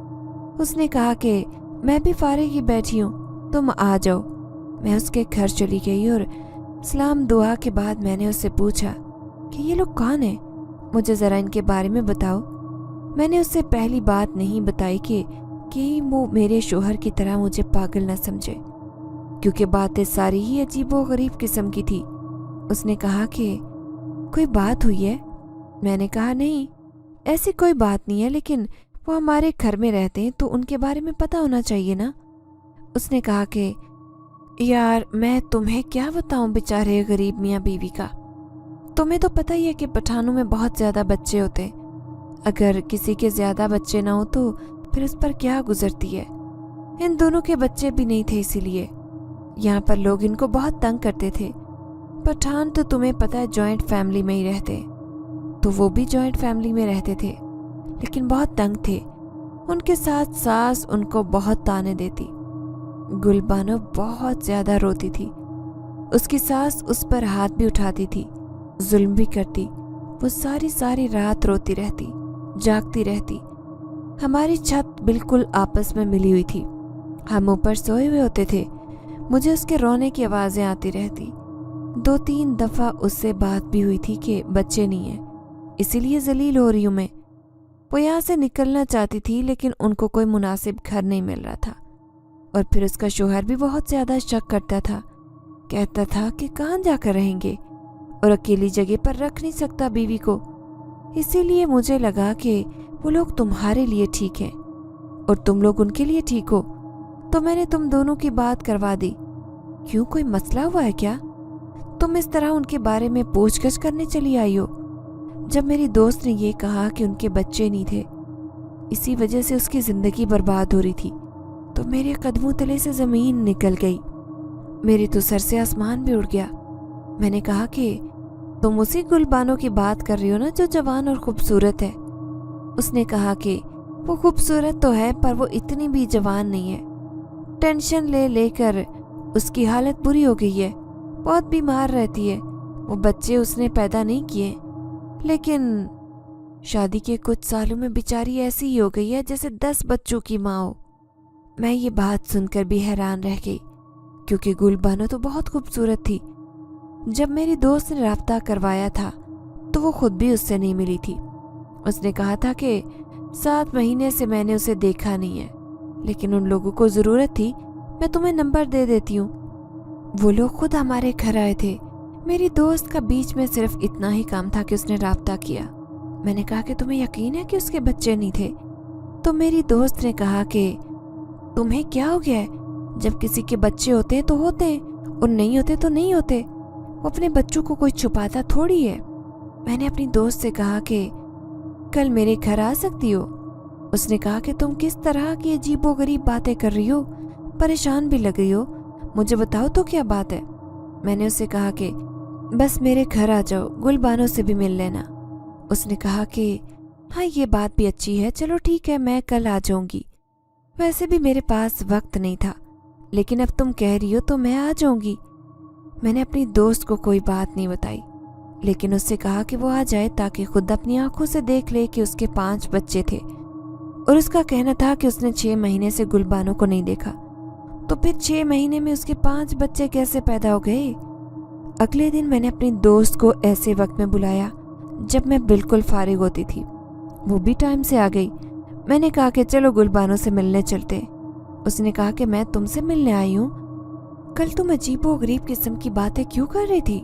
उसने कहा कि मैं भी फारिग ही बैठी हूँ, तुम आ जाओ। मैं उसके घर चली गई, और सलाम दुआ के बाद मैंने उससे पूछा कि ये लोग कौन हैं, मुझे ज़रा इनके बारे में बताओ। मैंने उससे पहली बात नहीं बताई कि कि वो मेरे शोहर की तरह मुझे पागल न समझे, क्योंकि बातें सारी ही अजीबो-गरीब किस्म की थी। उसने कहा कि कोई बात हुई है? मैंने कहा नहीं, ऐसी कोई बात नहीं है, लेकिन वो हमारे घर में रहते हैं तो उनके बारे में पता होना चाहिए ना। उसने कहा कि यार मैं तुम्हें क्या बताऊं बेचारे गरीब मियाँ बीवी का। तुम्हें तो पता ही है कि पठानों में बहुत ज़्यादा बच्चे होते हैं। अगर किसी के ज़्यादा बच्चे ना हो तो फिर उस पर क्या गुजरती है। इन दोनों के बच्चे भी नहीं थे, इसीलिए यहाँ पर लोग इनको बहुत तंग करते थे। पठान तो तुम्हें पता है जॉइंट फैमिली में ही रहते, तो वो भी जॉइंट फैमिली में रहते थे, लेकिन बहुत तंग थे। उनके साथ सास उनको बहुत ताने देती। गुलबानो बहुत ज़्यादा रोती थी। उसकी सास उस पर हाथ भी उठाती थी, जुल्म भी करती। वो सारी सारी रात रोती रहती, जागती रहती। हमारी छत बिल्कुल आपस में मिली हुई थी। हम ऊपर सोए हुए होते थे। मुझे उसके रोने की आवाज़ें आती रहती। 2-3 दफ़ा उससे बात भी हुई थी कि बच्चे नहीं हैं, इसीलिए जलील हो रही हूँ मैं। वो यहाँ से निकलना चाहती थी, लेकिन उनको कोई मुनासिब घर नहीं मिल रहा था। और फिर उसका शोहर भी बहुत ज़्यादा शक करता था। कहता था कि कहाँ जाकर रहेंगे, और अकेली जगह पर रख नहीं सकता बीवी को। इसीलिए मुझे लगा कि वो लोग तुम्हारे लिए ठीक हैं और तुम लोग उनके लिए ठीक हो, तो मैंने तुम दोनों की बात करवा दी। क्यों, कोई मसला हुआ है क्या? तुम इस तरह उनके बारे में पूछगछ करने चली आई हो। जब मेरी दोस्त ने ये कहा कि उनके बच्चे नहीं थे, इसी वजह से उसकी ज़िंदगी बर्बाद हो रही थी, तो मेरे कदमों तले से ज़मीन निकल गई। मेरे तो सर से आसमान भी उड़ गया। मैंने कहा कि तुम उसी गुलबानो की बात कर रही हो ना जो जवान और खूबसूरत है। उसने कहा कि वो खूबसूरत तो है, पर वो इतनी भी जवान नहीं है। टेंशन ले लेकर उसकी हालत बुरी हो गई है, बहुत बीमार रहती है। वो बच्चे उसने पैदा नहीं किए, लेकिन शादी के कुछ सालों में बेचारी ऐसी ही हो गई है जैसे 10 बच्चों की माँ हो। मैं ये बात सुनकर भी हैरान रह गई, क्योंकि गुलबानो तो बहुत खूबसूरत थी। जब मेरी दोस्त ने राब्ता करवाया था तो वो खुद भी उससे नहीं मिली थी। उसने कहा था कि 7 महीने से मैंने उसे देखा नहीं है, लेकिन उन लोगों को ज़रूरत थी, मैं तुम्हें नंबर दे देती हूँ। वो लोग खुद हमारे घर आए थे। मेरी दोस्त का बीच में सिर्फ इतना ही काम था कि उसने राब्ता किया। मैंने कहा कि तुम्हें यकीन है कि उसके बच्चे नहीं थे? तो मेरी दोस्त ने कहा कि तुम्हें क्या हो गया है, जब किसी के बच्चे होते हैं तो होते हैं और नहीं होते तो नहीं होते। वो अपने बच्चों को कोई छुपाता थोड़ी है। मैंने अपनी दोस्त से कहा कि कल मेरे घर आ सकती हो? उसने कहा कि तुम किस तरह की अजीबोगरीब बातें कर रही हो, परेशान भी लग रही हो, मुझे बताओ तो क्या बात है। मैंने उससे कहा कि बस मेरे घर आ जाओ, गुलबानो से भी मिल लेना। उसने कहा कि हाँ ये बात भी अच्छी है, चलो ठीक है मैं कल आ जाऊंगी। वैसे भी मेरे पास वक्त नहीं था, लेकिन अब तुम कह रही हो तो मैं आ जाऊंगी। मैंने अपनी दोस्त को कोई बात नहीं बताई, लेकिन उससे कहा कि वो आ जाए ताकि खुद अपनी आंखों से देख ले कि उसके 5 बच्चे थे, और उसका कहना था कि उसने 6 महीने से गुलबानो को नहीं देखा। तो फिर 6 महीने में उसके 5 बच्चे कैसे पैदा हो गए? अगले दिन मैंने अपनी दोस्त को ऐसे वक्त में बुलाया जब मैं बिल्कुल फारिग होती थी। वो भी टाइम से आ गई। मैंने कहा कि चलो गुलबानो से मिलने चलते। उसने कहा कि मैं तुमसे मिलने आई हूँ, कल तुम अजीबो-गरीब किस्म की बातें क्यों कर रही थी?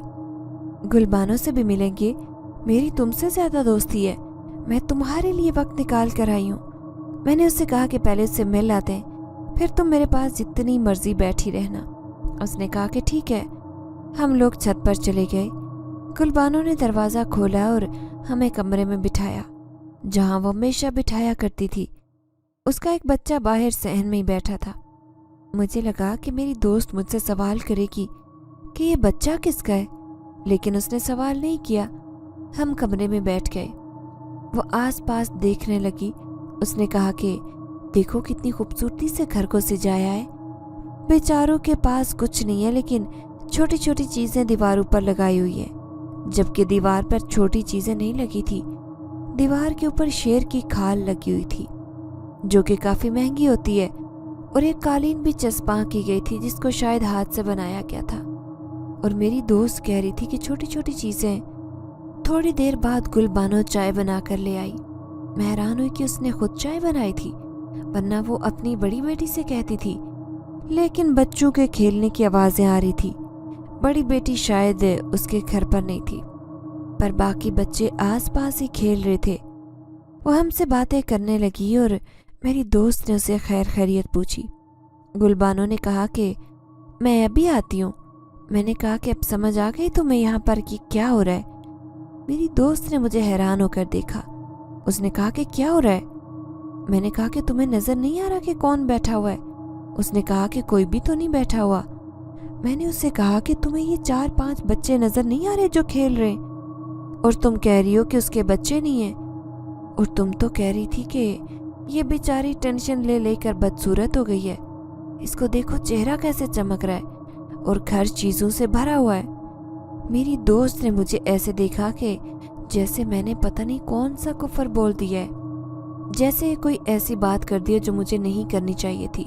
गुलबानो से भी मिलेंगे, मेरी तुमसे ज़्यादा दोस्ती है, मैं तुम्हारे लिए वक्त निकाल कर आई हूँ। मैंने उससे कहा कि पहले उससे मिल आते हैं, फिर तुम मेरे पास जितनी मर्जी बैठी रहना। उसने कहा कि ठीक है। हम लोग छत पर चले गए। गुलबानो ने दरवाज़ा खोला और हमें कमरे में बिठाया, जहाँ वो हमेशा बिठाया करती थी। उसका एक बच्चा बाहर सहन में ही बैठा था। मुझे लगा कि मेरी दोस्त मुझसे सवाल करेगी कि ये बच्चा किसका है, लेकिन उसने सवाल नहीं किया। हम कमरे में बैठ गए। वो आसपास देखने लगी। उसने कहा कि देखो कितनी खूबसूरती से घर को सजाया है। बेचारों के पास कुछ नहीं है, लेकिन छोटी छोटी चीज़ें दीवारों पर लगाई हुई है, जबकि दीवार पर छोटी चीज़ें नहीं लगी थी। दीवार के ऊपर शेर की खाल लगी हुई थी, जो कि काफ़ी महंगी होती है, और एक कालीन भी चस्पा की गई थी जिसको शायद हाथ से बनाया गया था। और मेरी दोस्त कह रही थी कि छोटी छोटी चीज़ें। थोड़ी देर बाद गुलबानो चाय बना कर ले आई। मैं हैरान हुई कि उसने खुद चाय बनाई थी। वरना वो अपनी बड़ी बेटी से कहती थी। लेकिन बच्चों के खेलने की आवाज़ें आ रही थी। बड़ी बेटी शायद उसके घर पर नहीं थी, पर बाकी बच्चे आसपास ही खेल रहे थे। वो हमसे बातें करने लगी और मेरी दोस्त ने उसे खैर खैरियत पूछी। गुलबानो ने कहा कि मैं अभी आती हूँ। मैंने कहा कि अब समझ आ गई तुम्हें यहाँ पर कि क्या हो रहा है। मेरी दोस्त ने मुझे हैरान होकर देखा। उसने कहा कि क्या हो रहा है। मैंने कहा कि तुम्हें नज़र नहीं आ रहा कि कौन बैठा हुआ है। उसने कहा कि कोई भी तो नहीं बैठा हुआ। मैंने उससे कहा कि तुम्हें ये 4-5 बच्चे नज़र नहीं आ रहे जो खेल रहे हैं, और तुम कह रही हो कि उसके बच्चे नहीं हैं। और तुम तो कह रही थी कि ये बेचारी टेंशन ले लेकर बदसूरत हो गई है। इसको देखो चेहरा कैसे चमक रहा है और घर चीज़ों से भरा हुआ है। मेरी दोस्त ने मुझे ऐसे देखा कि जैसे मैंने पता नहीं कौन सा कुफर बोल दिया है, जैसे कोई ऐसी बात कर दी है जो मुझे नहीं करनी चाहिए थी।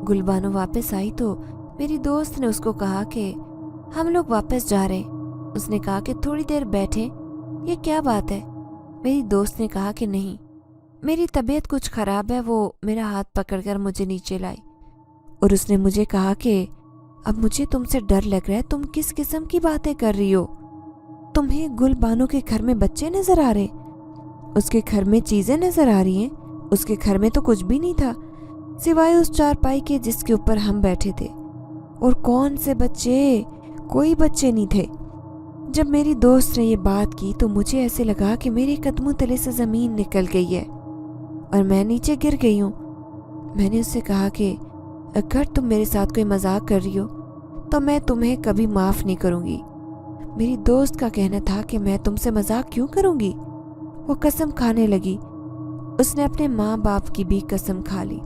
गुलबानो वापस आई तो मेरी दोस्त ने उसको कहा कि हम लोग वापस जा रहे हैं। उसने कहा कि थोड़ी देर बैठे, ये क्या बात है। मेरी दोस्त ने कहा कि नहीं, मेरी तबीयत कुछ ख़राब है। वो मेरा हाथ पकड़कर मुझे नीचे लाई और उसने मुझे कहा कि अब मुझे तुमसे डर लग रहा है। तुम किस किस्म की बातें कर रही हो। तुम्हें गुलबानो के घर में बच्चे नज़र आ रहे, उसके घर में चीज़ें नज़र आ रही हैं। उसके घर में तो कुछ भी नहीं था सिवाय उस चारपाई के जिसके ऊपर हम बैठे थे। और कौन से बच्चे, कोई बच्चे नहीं थे। जब मेरी दोस्त ने ये बात की तो मुझे ऐसे लगा कि मेरे कदमों तले से ज़मीन निकल गई है और मैं नीचे गिर गई हूँ। मैंने उससे कहा कि अगर तुम मेरे साथ कोई मजाक कर रही हो तो मैं तुम्हें कभी माफ़ नहीं करूँगी। मेरी दोस्त का कहना था कि मैं तुमसे मजाक क्यों करूँगी। वो कसम खाने लगी। उसने अपने माँ बाप की भी कसम खा ली।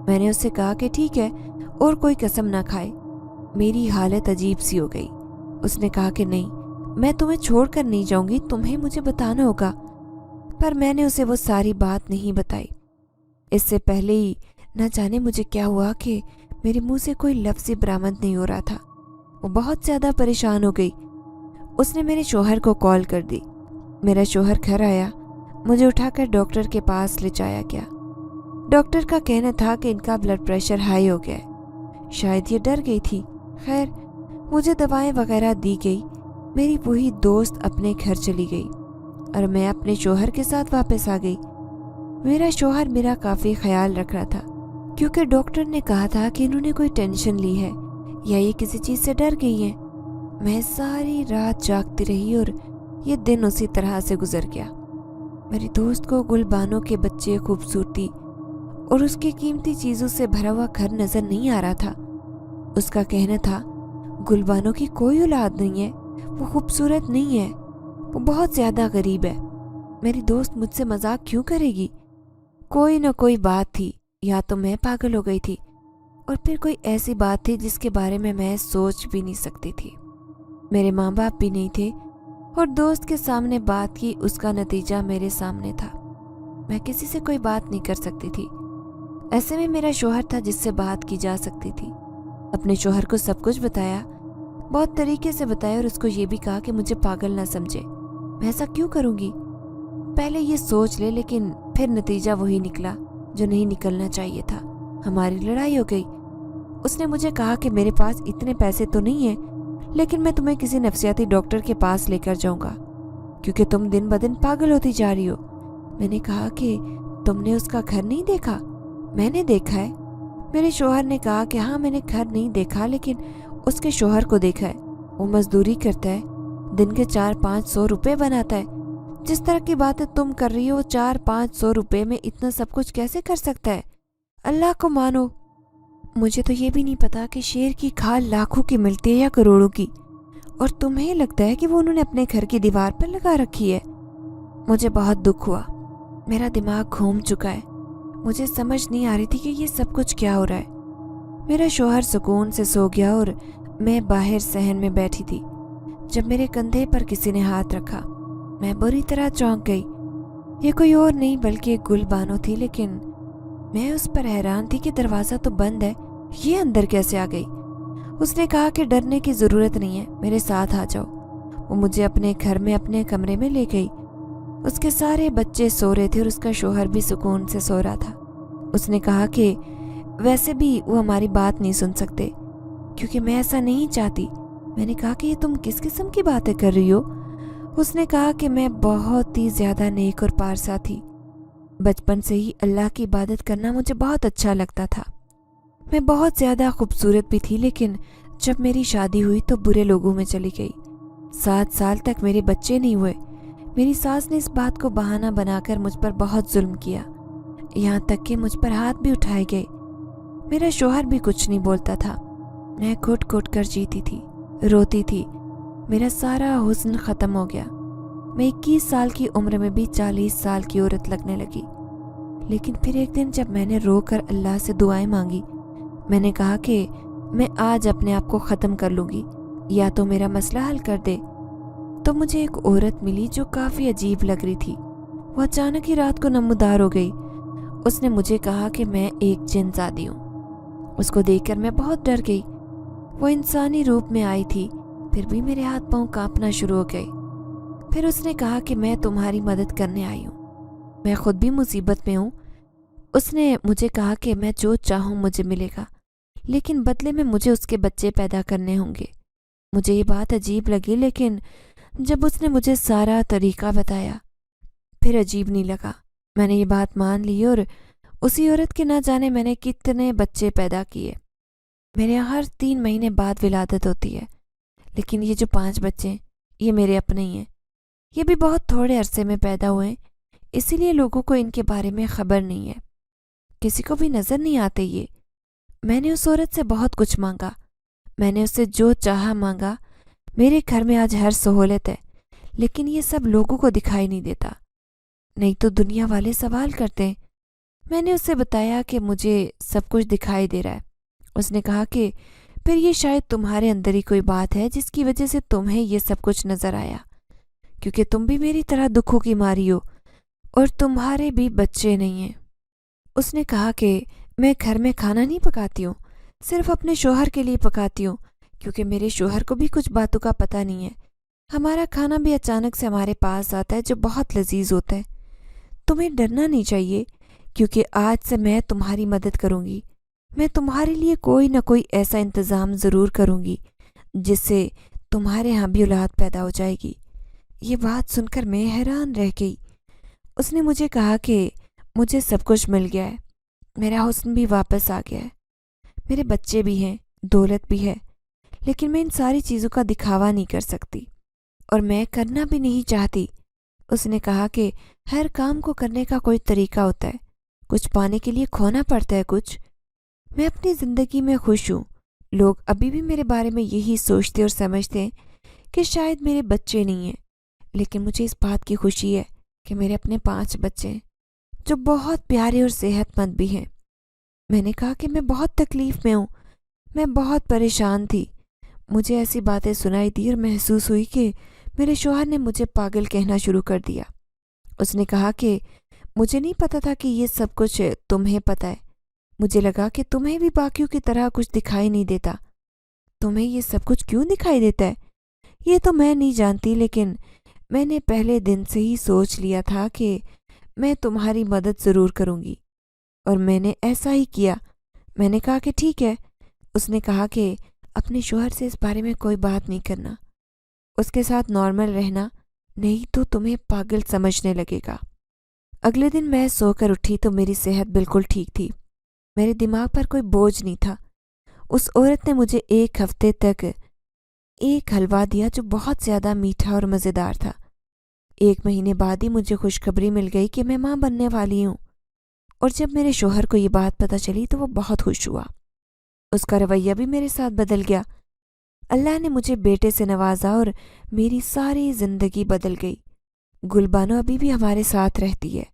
मैंने उससे कहा कि ठीक है, और कोई कसम ना खाए। मेरी हालत अजीब सी हो गई। उसने कहा कि नहीं, मैं तुम्हें छोड़कर नहीं जाऊंगी, तुम्हें मुझे बताना होगा। पर मैंने उसे वो सारी बात नहीं बताई। इससे पहले ही न जाने मुझे क्या हुआ कि मेरे मुंह से कोई लफ्ज़ ही बरामद नहीं हो रहा था। वो बहुत ज़्यादा परेशान हो गई। उसने मेरे शोहर को कॉल कर दी। मेरा शोहर घर आया, मुझे उठाकर डॉक्टर के पास ले जाया गया। डॉक्टर का कहना था कि इनका ब्लड प्रेशर हाई हो गया है। शायद ये डर गई थी। खैर, मुझे दवाएं वगैरह दी गई। मेरी वही दोस्त अपने घर चली गई और मैं अपने शोहर के साथ वापस आ गई। मेरा शोहर मेरा काफ़ी ख्याल रख रहा था, क्योंकि डॉक्टर ने कहा था कि इन्होंने कोई टेंशन ली है या ये किसी चीज़ से डर गई हैं। मैं सारी रात जागती रही और ये दिन उसी तरह से गुजर गया। मेरी दोस्त को गुलबानो के बच्चे, खूबसूरती और उसकी कीमती चीज़ों से भरा हुआ घर नज़र नहीं आ रहा था। उसका कहना था गुलबानो की कोई औलाद नहीं है, वो खूबसूरत नहीं है, वो बहुत ज़्यादा गरीब है। मेरी दोस्त मुझसे मजाक क्यों करेगी। कोई न कोई बात थी, या तो मैं पागल हो गई थी और फिर कोई ऐसी बात थी जिसके बारे में मैं सोच भी नहीं सकती थी। मेरे माँ बाप भी नहीं थे और दोस्त के सामने बात की, उसका नतीजा मेरे सामने था। मैं किसी से कोई बात नहीं कर सकती थी। ऐसे में मेरा शोहर था जिससे बात की जा सकती थी। अपने शोहर को सब कुछ बताया, बहुत तरीके से बताया, और उसको ये भी कहा कि मुझे पागल ना समझे। मैं ऐसा क्यों करूँगी, पहले ये सोच ले। लेकिन फिर नतीजा वही निकला जो नहीं निकलना चाहिए था। हमारी लड़ाई हो गई। उसने मुझे कहा कि मेरे पास इतने पैसे तो नहीं है, लेकिन मैं तुम्हें किसी नफसियाती डॉक्टर के पास लेकर जाऊंगा, क्योंकि तुम दिन ब दिन पागल होती जा रही हो। मैंने कहा कि तुमने उसका घर नहीं देखा। मैंने देखा है। मेरे शोहर ने कहा कि हाँ, मैंने घर नहीं देखा, लेकिन उसके शोहर को देखा है। वो मजदूरी करता है, दिन के 400-500 रुपये बनाता है। जिस तरह की बातें तुम कर रही हो, 400-500 रुपये में इतना सब कुछ कैसे कर सकता है। अल्लाह को मानो। मुझे तो ये भी नहीं पता कि शेर की खाल लाखों की मिलती है या करोड़ों की, और तुम्हें लगता है कि वो उन्होंने अपने घर की दीवार पर लगा रखी है। मुझे बहुत दुख हुआ। मेरा दिमाग घूम चुका है। मुझे समझ नहीं आ रही थी कि ये सब कुछ क्या हो रहा है। मेरा शोहर सुकून से सो गया और मैं बाहर सहन में बैठी थी जब मेरे कंधे पर किसी ने हाथ रखा। मैं बुरी तरह चौंक गई। ये कोई और नहीं बल्कि गुलबानो थी, लेकिन मैं उस पर हैरान थी कि दरवाज़ा तो बंद है, ये अंदर कैसे आ गई। उसने कहा कि डरने की ज़रूरत नहीं है, मेरे साथ आ जाओ। वो मुझे अपने घर में अपने कमरे में ले गई। उसके सारे बच्चे सो रहे थे और उसका शोहर भी सुकून से सो रहा था। اس نے کہا کہ ویسے بھی وہ ہماری بات نہیں سن سکتے کیونکہ میں ایسا نہیں چاہتی۔ میں نے کہا کہ یہ تم کس قسم کی باتیں کر رہی ہو؟ اس نے کہا کہ میں بہت ہی زیادہ نیک اور پارسا تھی۔ بچپن سے ہی اللہ کی عبادت کرنا مجھے بہت اچھا لگتا تھا۔ میں بہت زیادہ خوبصورت بھی تھی، لیکن جب میری شادی ہوئی تو برے لوگوں میں چلی گئی۔ 7 سال تک میرے بچے نہیں ہوئے۔ میری ساس نے اس بات کو بہانہ بنا کر مجھ پر بہت ظلم کیا، یہاں تک کہ مجھ پر ہاتھ بھی اٹھائے گئے۔ میرا شوہر بھی کچھ نہیں بولتا تھا۔ میں گھٹ گھٹ کر جیتی تھی، روتی تھی۔ میرا سارا حسن ختم ہو گیا۔ میں 21 سال کی عمر میں بھی 40 سال کی عورت لگنے لگی۔ لیکن پھر ایک دن جب میں نے رو کر اللہ سے دعائیں مانگی، میں نے کہا کہ میں آج اپنے آپ کو ختم کر لوں گی، یا تو میرا مسئلہ حل کر دے۔ تو مجھے ایک عورت ملی جو کافی عجیب لگ رہی تھی۔ وہ اچانک ہی رات کو نمودار ہو گئی۔ اس نے مجھے کہا کہ میں ایک جن زادی ہوں۔ اس کو دیکھ کر میں بہت ڈر گئی۔ وہ انسانی روپ میں آئی تھی، پھر بھی میرے ہاتھ پاؤں کانپنا شروع ہو گئے۔ پھر اس نے کہا کہ میں تمہاری مدد کرنے آئی ہوں، میں خود بھی مصیبت میں ہوں۔ اس نے مجھے کہا کہ میں جو چاہوں مجھے ملے گا، لیکن بدلے میں مجھے اس کے بچے پیدا کرنے ہوں گے۔ مجھے یہ بات عجیب لگی، لیکن جب اس نے مجھے سارا طریقہ بتایا پھر عجیب نہیں لگا۔ میں نے یہ بات مان لی اور اسی عورت کے نہ جانے میں نے کتنے بچے پیدا کیے۔ میرے یہاں ہر 3 مہینے بعد ولادت ہوتی ہے، لیکن یہ جو 5 بچے ہیں یہ میرے اپنے ہی ہیں۔ یہ بھی بہت تھوڑے عرصے میں پیدا ہوئے ہیں، اسی لیے لوگوں کو ان کے بارے میں خبر نہیں ہے، کسی کو بھی نظر نہیں آتے یہ۔ میں نے اس عورت سے بہت کچھ مانگا، میں نے اس سے جو چاہا مانگا۔ میرے گھر میں آج ہر سہولت ہے، لیکن یہ سب لوگوں کو دکھائی نہیں دیتا، نہیں تو دنیا والے سوال کرتے ہیں۔ میں نے اس سے بتایا کہ مجھے سب کچھ دکھائی دے رہا ہے۔ اس نے کہا کہ پھر یہ شاید تمہارے اندر ہی کوئی بات ہے جس کی وجہ سے تمہیں یہ سب کچھ نظر آیا، کیونکہ تم بھی میری طرح دکھوں کی ماری ہو اور تمہارے بھی بچے نہیں ہیں۔ اس نے کہا کہ میں گھر میں کھانا نہیں پکاتی ہوں، صرف اپنے شوہر کے لیے پکاتی ہوں، کیونکہ میرے شوہر کو بھی کچھ باتوں کا پتہ نہیں ہے۔ ہمارا کھانا بھی اچانک سے ہمارے پاس آتا ہے جو بہت لذیذ ہوتا ہے۔ تمہیں ڈرنا نہیں چاہیے، کیونکہ آج سے میں تمہاری مدد کروں گی۔ میں تمہارے لیے کوئی نہ کوئی ایسا انتظام ضرور کروں گی جس سے تمہارے ہاں بھی اولاد پیدا ہو جائے گی۔ یہ بات سن کر میں حیران رہ گئی۔ اس نے مجھے کہا کہ مجھے سب کچھ مل گیا ہے، میرا حسن بھی واپس آ گیا ہے، میرے بچے بھی ہیں، دولت بھی ہے، لیکن میں ان ساری چیزوں کا دکھاوا نہیں کر سکتی اور میں کرنا بھی نہیں چاہتی۔ اس نے کہا کہ ہر کام کو کرنے کا کوئی طریقہ ہوتا ہے، کچھ پانے کے لیے کھونا پڑتا ہے کچھ۔ میں اپنی زندگی میں خوش ہوں۔ لوگ ابھی بھی میرے بارے میں یہی سوچتے اور سمجھتے ہیں کہ شاید میرے بچے نہیں ہیں، لیکن مجھے اس بات کی خوشی ہے کہ میرے اپنے 5 بچے ہیں جو بہت پیارے اور صحت مند بھی ہیں۔ میں نے کہا کہ میں بہت تکلیف میں ہوں، میں بہت پریشان تھی۔ مجھے ایسی باتیں سنائی دی اور محسوس ہوئی کہ میرے شوہر نے مجھے پاگل کہنا شروع کر دیا۔ اس نے کہا کہ مجھے نہیں پتا تھا کہ یہ سب کچھ تمہیں پتہ ہے۔ مجھے لگا کہ تمہیں بھی باقیوں کی طرح کچھ دکھائی نہیں دیتا۔ تمہیں یہ سب کچھ کیوں دکھائی دیتا ہے یہ تو میں نہیں جانتی، لیکن میں نے پہلے دن سے ہی سوچ لیا تھا کہ میں تمہاری مدد ضرور کروں گی، اور میں نے ایسا ہی کیا۔ میں نے کہا کہ ٹھیک ہے۔ اس نے کہا کہ اپنے شوہر سے اس بارے میں کوئی بات نہیں کرنا، اس کے ساتھ نارمل رہنا، نہیں تو تمہیں پاگل سمجھنے لگے گا۔ اگلے دن میں سو کر اٹھی تو میری صحت بالکل ٹھیک تھی، میرے دماغ پر کوئی بوجھ نہیں تھا۔ اس عورت نے مجھے 1 ہفتے تک ایک حلوہ دیا جو بہت زیادہ میٹھا اور مزیدار تھا۔ 1 مہینے بعد ہی مجھے خوشخبری مل گئی کہ میں ماں بننے والی ہوں، اور جب میرے شوہر کو یہ بات پتہ چلی تو وہ بہت خوش ہوا۔ اس کا رویہ بھی میرے ساتھ بدل گیا۔ اللہ نے مجھے بیٹے سے نوازا اور میری ساری زندگی بدل گئی۔ گلبانو ابھی بھی ہمارے ساتھ رہتی ہے۔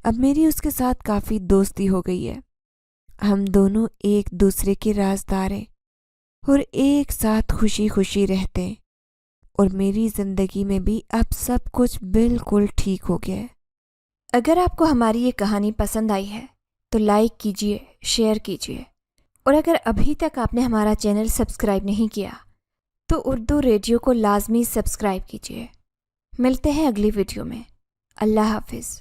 اب میری اس کے ساتھ کافی دوستی ہو گئی ہے۔ ہم دونوں ایک دوسرے کے رازدار ہیں اور ایک ساتھ خوشی خوشی رہتے ہیں، اور میری زندگی میں بھی اب سب کچھ بالکل ٹھیک ہو گیا ہے۔ اگر آپ کو ہماری یہ کہانی پسند آئی ہے تو لائک کیجیے، شیئر کیجیے، اور اگر ابھی تک آپ نے ہمارا چینل سبسکرائب نہیں کیا تو اردو ریڈیو کو لازمی سبسکرائب کیجیے۔ ملتے ہیں اگلی ویڈیو میں۔ اللہ حافظ۔